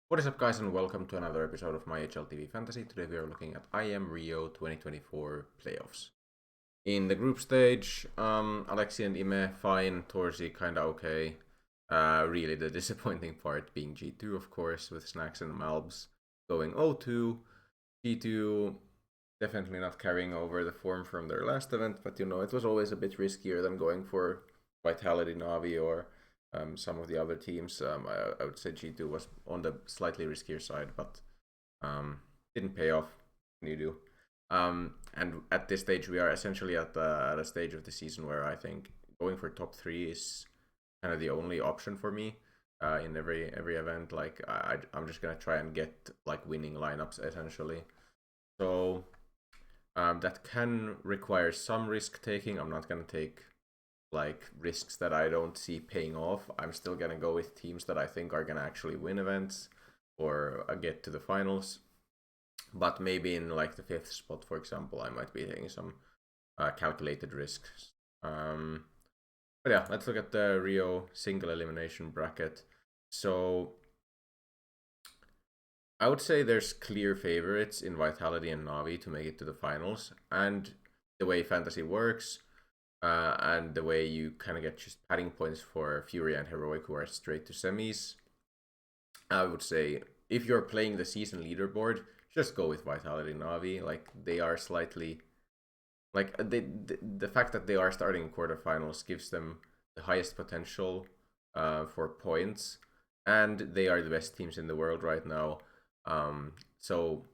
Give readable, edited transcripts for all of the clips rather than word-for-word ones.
What is up, guys, and welcome to another episode of my HLTV Fantasy. Today we are looking at IEM Rio 2024 playoffs. In the group stage, Alexi and Ime fine, Torsi kinda okay. Really the disappointing part being G2, of course, with Snacks and Malbs going 0-2. G2 definitely not carrying over the form from their last event, but it was always a bit riskier than going for Vitality, Navi, or some of the other teams. I would say G2 was on the slightly riskier side, but didn't pay off. You do. And at this stage, we are essentially at a stage of the season where I think going for top 3 is kind of the only option for me in every event. Like I'm just gonna try and get like winning lineups essentially. So that can require some risk taking. I'm not gonna take like risks that I don't see paying off. I'm still gonna go with teams that I think are gonna actually win events or get to the finals. But maybe in like the 5th spot, for example, I might be taking some calculated risks. But yeah, let's look at the Rio single elimination bracket. So I would say there's clear favorites in Vitality and Navi to make it to the finals. And the way fantasy works, and the way you kind of get just padding points for Fury and Heroic, who are straight to semis, I would say if you're playing the season leaderboard, just go with Vitality Navi. Like they are slightly, like the fact that they are starting quarterfinals gives them the highest potential for points, and they are the best teams in the world right now. So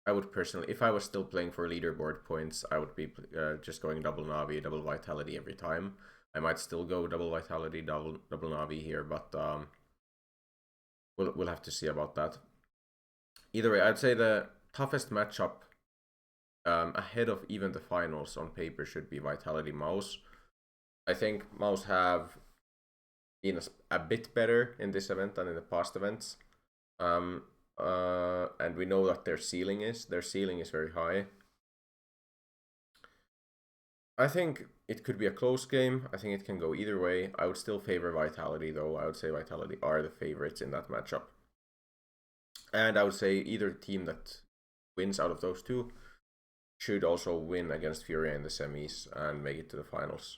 I would personally, if I was still playing for leaderboard points, I would be just going double Navi, double Vitality every time. I might still go double Vitality, double Navi here, but we'll have to see about that. Either way, I'd say the toughest matchup ahead of even the finals on paper should be Vitality Mouse. I think Mouse have been a bit better in this event than in the past events. And we know that their ceiling is very high. I think it could be a close game. I think it can go either way. I would still favor Vitality, though. I would say Vitality are the favorites in that matchup. And I would say either team that wins out of those two should also win against Fury in the semis and make it to the finals.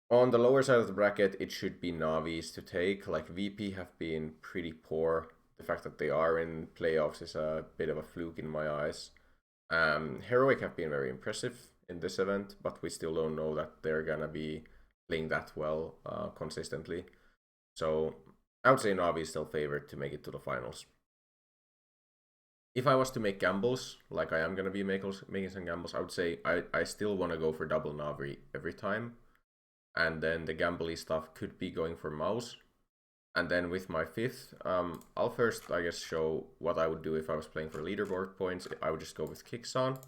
On the lower side of the bracket, it should be Navis to take. Like VP have been pretty poor. The fact that they are in playoffs is a bit of a fluke in my eyes. Heroic have been very impressive in this event, but we still don't know that they're gonna be playing that well consistently. So I would say Navi is still favored to make it to the finals. If I was to make gambles, like I am gonna be making some gambles, I would say I still want to go for double Navi every time, and then the gambly stuff could be going for Mouse. And then with my 5th, I'll first, I guess, show what I would do if I was playing for leaderboard points. I would just go with Kixon,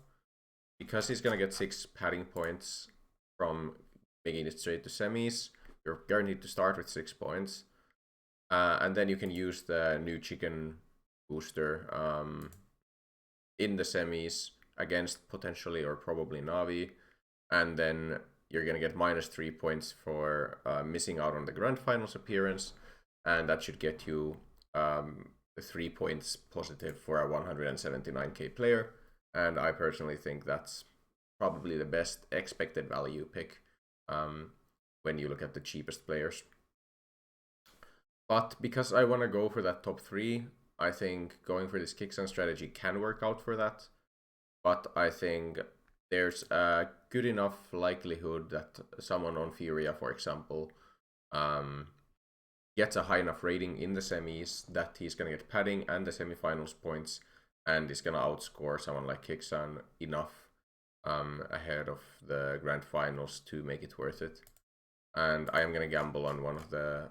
because he's going to get 6 padding points from making it straight to semis. You're guaranteed to start with 6 points. And then you can use the new chicken booster in the semis against potentially or probably Navi. And then you're going to get -3 points for missing out on the grand finals appearance. And that should get you 3 points positive for a 179k player. And I personally think that's probably the best expected value pick when you look at the cheapest players. But because I want to go for that top 3, I think going for this kicks and strategy can work out for that. But I think there's a good enough likelihood that someone on Furia, for example, gets a high enough rating in the semis that he's going to get padding and the semifinals points, and is going to outscore someone like Kixan enough ahead of the grand finals to make it worth it. And I am going to gamble on one of the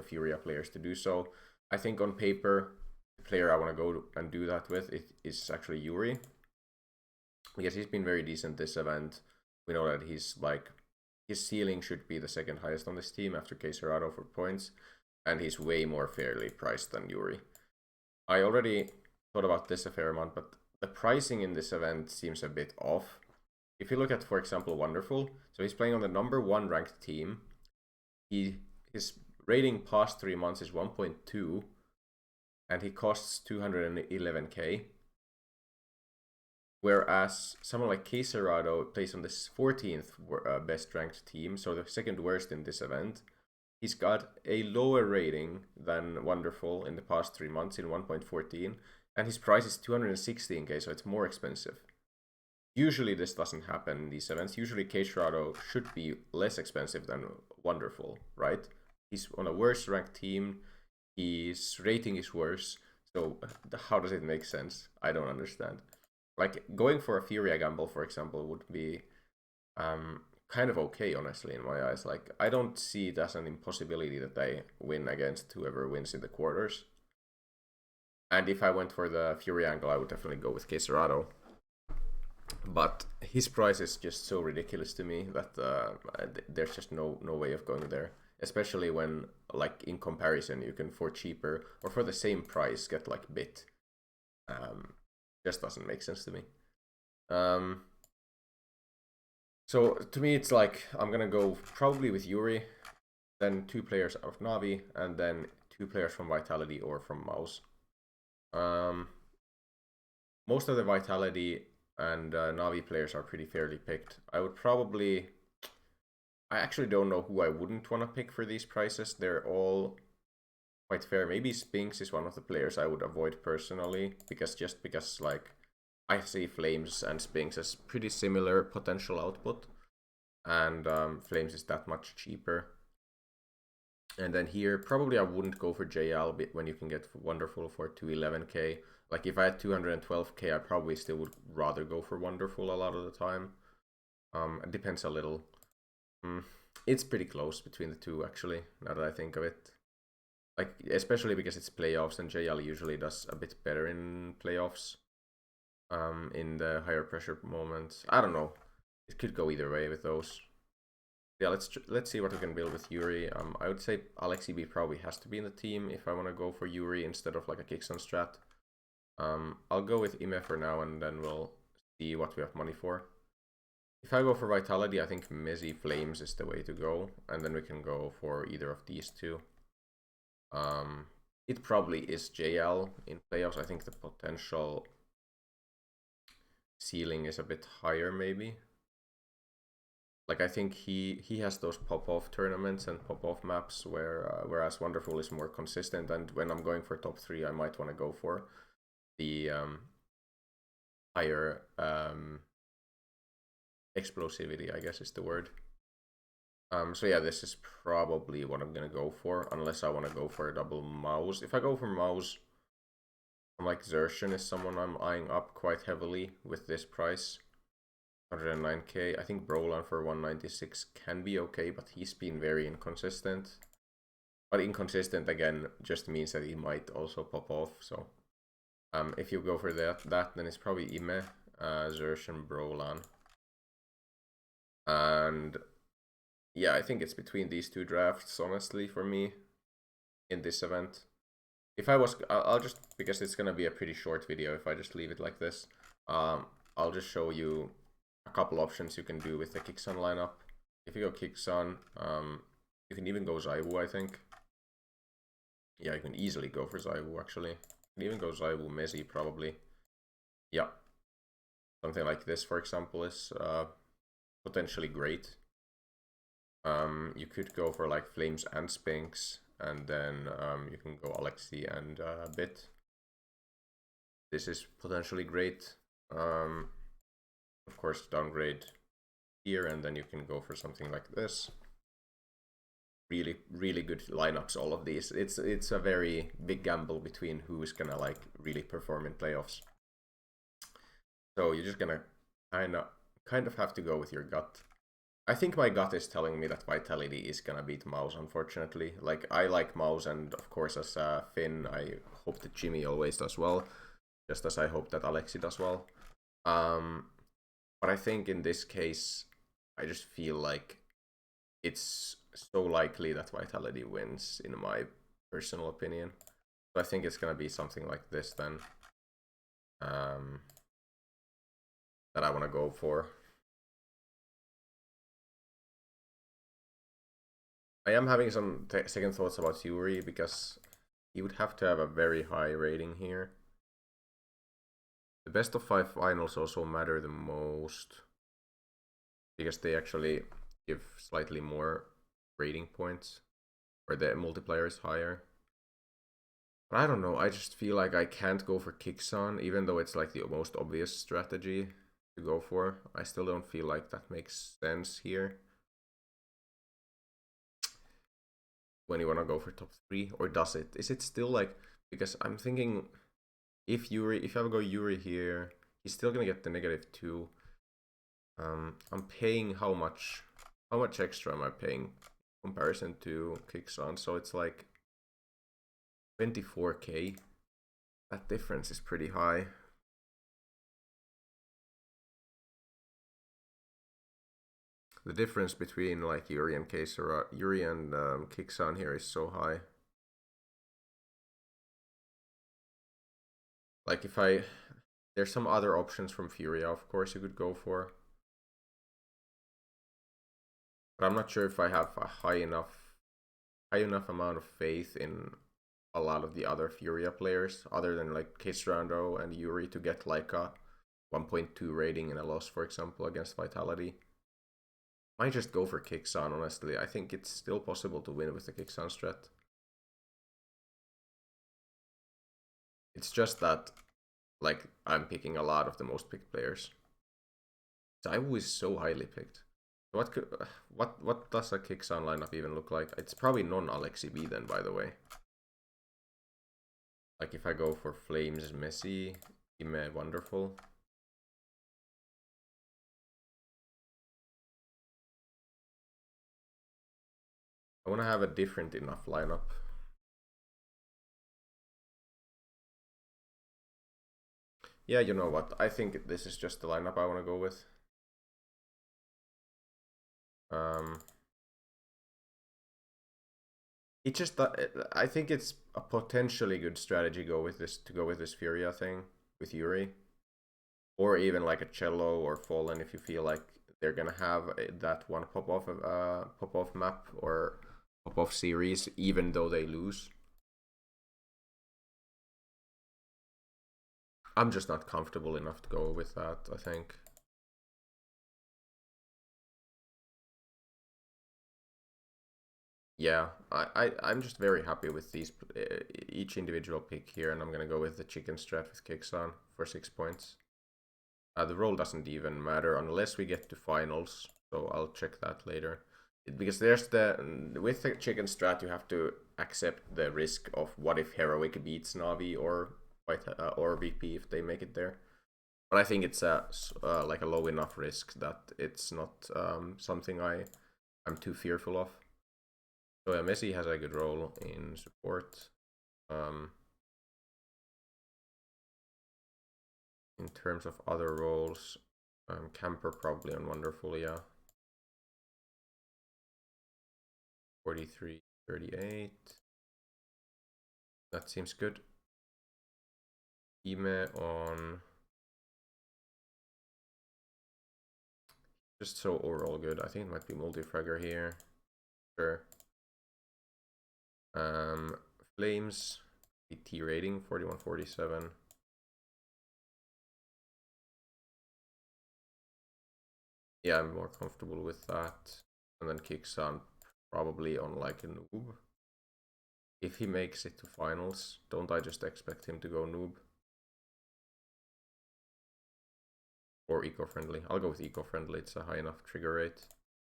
Furia players to do so. I think on paper, the player I want to go and do that with is actually Yuri, because he's been very decent this event. We know that he's like, his ceiling should be the 2nd highest on this team after Caserado for points, and he's way more fairly priced than Yuri. I already thought about this a fair amount, but the pricing in this event seems a bit off. If you look at, for example, Wonderful, so he's playing on the number 1 ranked team. His rating past 3 months is 1.2, and he costs 211k. Whereas someone like Queserado plays on this 14th best ranked team, so the second worst in this event. He's got a lower rating than Wonderful in the past 3 months in 1.14, and his price is 216k, so it's more expensive. Usually this doesn't happen in these events. Usually Queserado should be less expensive than Wonderful, right? He's on a worse ranked team, his rating is worse, so how does it make sense? I don't understand. Like, going for a Furia gamble, for example, would be kind of okay, honestly, in my eyes. Like, I don't see it as an impossibility that I win against whoever wins in the quarters. And if I went for the Fury angle, I would definitely go with Queserado. But his price is just so ridiculous to me that there's just no way of going there. Especially when, like, in comparison, you can for cheaper or for the same price get like Bit. Just doesn't make sense to me. So to me, it's like I'm gonna go probably with Yuri, then 2 players out of Navi, and then 2 players from Vitality or from Mouse. Most of the Vitality and Navi players are pretty fairly picked. I actually don't know who I wouldn't want to pick for these prices. They're all quite fair. Maybe Spinks is one of the players I would avoid personally, because like I see Flames and Spinks as pretty similar potential output, and Flames is that much cheaper. And then here, probably I wouldn't go for JL when you can get Wonderful for 211k. Like, if I had 212k, I probably still would rather go for Wonderful a lot of the time. It depends a little. It's pretty close between the two, actually, now that I think of it. Like, especially because it's playoffs, and JL usually does a bit better in playoffs. In the higher pressure moments. I don't know. It could go either way with those. Yeah, let's see what we can build with Yuri. I would say Alexi B probably has to be in the team if I want to go for Yuri instead of like a Kickson strat. I'll go with Ime for now, and then we'll see what we have money for. If I go for Vitality, I think Mezzy Flames is the way to go, and then we can go for either of these two. It probably is JL in playoffs. I think the potential ceiling is a bit higher, maybe. Like, I think he has those pop-off tournaments and pop-off maps where whereas Wonderful is more consistent, and when I'm going for top 3, I might want to go for the higher explosivity, I guess is the word. So yeah, this is probably what I'm gonna go for, unless I want to go for a double Mouse. If I go for Mouse, I'm like Xertion is someone I'm eyeing up quite heavily with this price. 109k. I think Brolan for 196 can be okay, but he's been very inconsistent. But inconsistent, again, just means that he might also pop off, so... if you go for that, then it's probably Ime, Xertion, Brolan. And... yeah, I think it's between these 2 drafts, honestly, for me, in this event. If I was... I'll just... because it's gonna be a pretty short video if I just leave it like this. I'll just show you a couple options you can do with the Kickson lineup. If you go Kickson, you can even go Zaiwu, I think. Yeah, you can easily go for Zaiwu, actually. You can even go Zaiwu Mezzy, probably. Yeah. Something like this, for example, is potentially great. You could go for like Flames and Spinks, and then you can go Alexi and Bit. This is potentially great. Of course, downgrade here, and then you can go for something like this. Really good lineups, all of these. It's a very big gamble between who's gonna like really perform in playoffs. So you're just gonna kind of have to go with your gut. I think my gut is telling me that Vitality is gonna beat Mouse, unfortunately. Like, I like Mouse, and of course as Finn, I hope that Jimmy always does well, just as I hope that Alexi does well. But I think in this case, I just feel like it's so likely that Vitality wins, in my personal opinion. So I think it's gonna be something like this then, that I want to go for. I am having some second thoughts about Yuri because he would have to have a very high rating here. The best of 5 finals also matter the most because they actually give slightly more rating points, or the multiplier is higher. But I don't know, I just feel like I can't go for Kixon, even though it's like the most obvious strategy to go for. I still don't feel like that makes sense here. When you want to go for top 3, or does it? Is it still like, because I'm thinking if I go Yuri here, he's still gonna get the -2. I'm paying how much extra am I paying in comparison to Kixon? So it's like 24k. That difference is pretty high. The difference between like Yuri and Kixon here is so high. Like there's some other options from Furia, of course, you could go for. But I'm not sure if I have a high enough amount of faith in a lot of the other Furia players, other than like Kisrando and Yuri, to get like a 1.2 rating in a loss, for example, against Vitality. Might just go for Kixon, honestly. I think it's still possible to win with the Kixon strat. It's just that, like, I'm picking a lot of the most picked players. Zaiwu is so highly picked. What does a Kixon lineup even look like? It's probably non-Alexi B then, by the way. Like if I go for Flames, Messi, Ime, Wonderful. I want to have a different enough lineup. Yeah, you know what? I think this is just the lineup I want to go with. It just I think it's a potentially good strategy to go with this Furia thing with Yuri, or even like a Cello or Fallen if you feel like they're gonna have that one pop off map or pop off series even though they lose. I'm just not comfortable enough to go with that, I think. Yeah, I'm just very happy with these each individual pick here, and I'm gonna go with the chicken strat with Kixon for 6 points. The role doesn't even matter unless we get to finals, so I'll check that later. Because there's with the chicken strat you have to accept the risk of what if Heroic beats Navi or VP if they make it there. But I think it's like a low enough risk that it's not something I'm too fearful of. So yeah, Messi has a good role in support. In terms of other roles, Camper probably on Wonderful, yeah. 43, 38. That seems good. Ime on... Just so overall good. I think it might be Multifragger here. Sure. Flames, PT rating, 4147. Yeah, I'm more comfortable with that. And then Kixon probably on like a noob. If he makes it to finals, don't I just expect him to go noob? Or eco-friendly. I'll go with eco-friendly, it's a high enough trigger rate.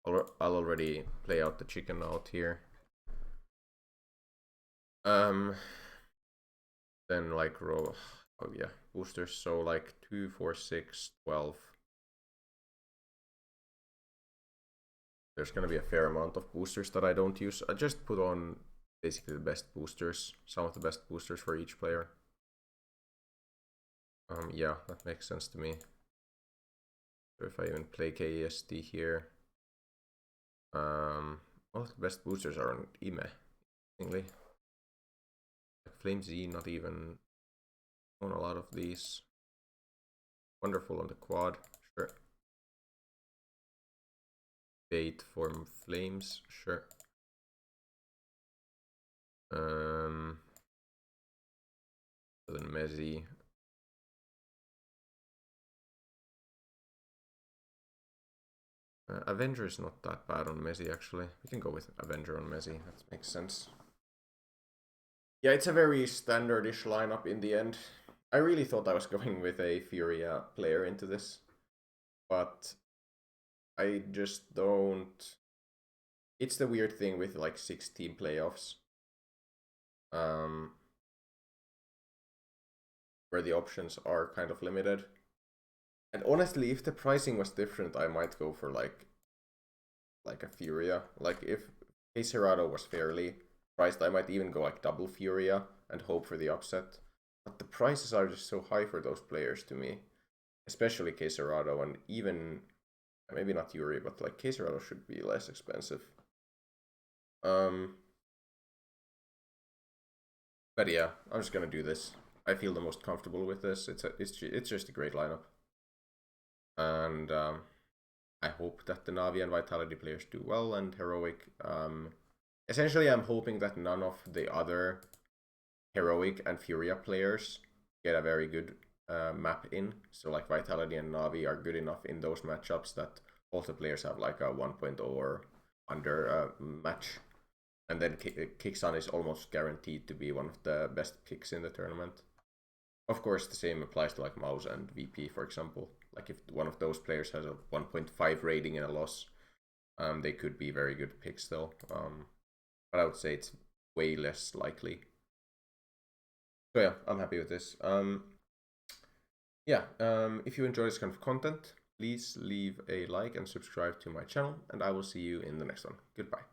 I'll already play out the chicken out here. Then like roll, oh yeah, boosters, so like 2, 4, 6, 12. There's gonna be a fair amount of boosters that I don't use. I just put on basically the best boosters, some of the best boosters for each player. Yeah, that makes sense to me. So if I even play KEST here, all of the best boosters are on Ime, like Flame Z, not even on a lot of these. Wonderful on the quad, sure. Bait for Flames, sure. Then Messi. Avenger is not that bad on Messi, actually. We can go with Avenger on Messi. That makes sense. Yeah, it's a very standardish lineup in the end. I really thought I was going with a Furia player into this, but I just don't. It's the weird thing with like 6-team playoffs, where the options are kind of limited. And honestly, if the pricing was different, I might go for like a Furia. Like if Cacerado was fairly priced, I might even go like double Furia and hope for the upset. But the prices are just so high for those players to me, especially Cacerado, and even maybe not Yuri, but like Cacerado should be less expensive. But yeah, I'm just gonna do this. I feel the most comfortable with this. It's just a great lineup, and I hope that the Navi and Vitality players do well, and Heroic. Essentially, I'm hoping that none of the other Heroic and Furia players get a very good map in. So like Vitality and Navi are good enough in those matchups that all the players have like a 1.0 or under match. And then Kixan is almost guaranteed to be one of the best picks in the tournament. Of course, the same applies to like Mouse and VP, for example. Like if one of those players has a 1.5 rating in a loss, they could be very good picks still. But I would say it's way less likely. So yeah, I'm happy with this. If you enjoy this kind of content, please leave a like and subscribe to my channel, and I will see you in the next one. Goodbye.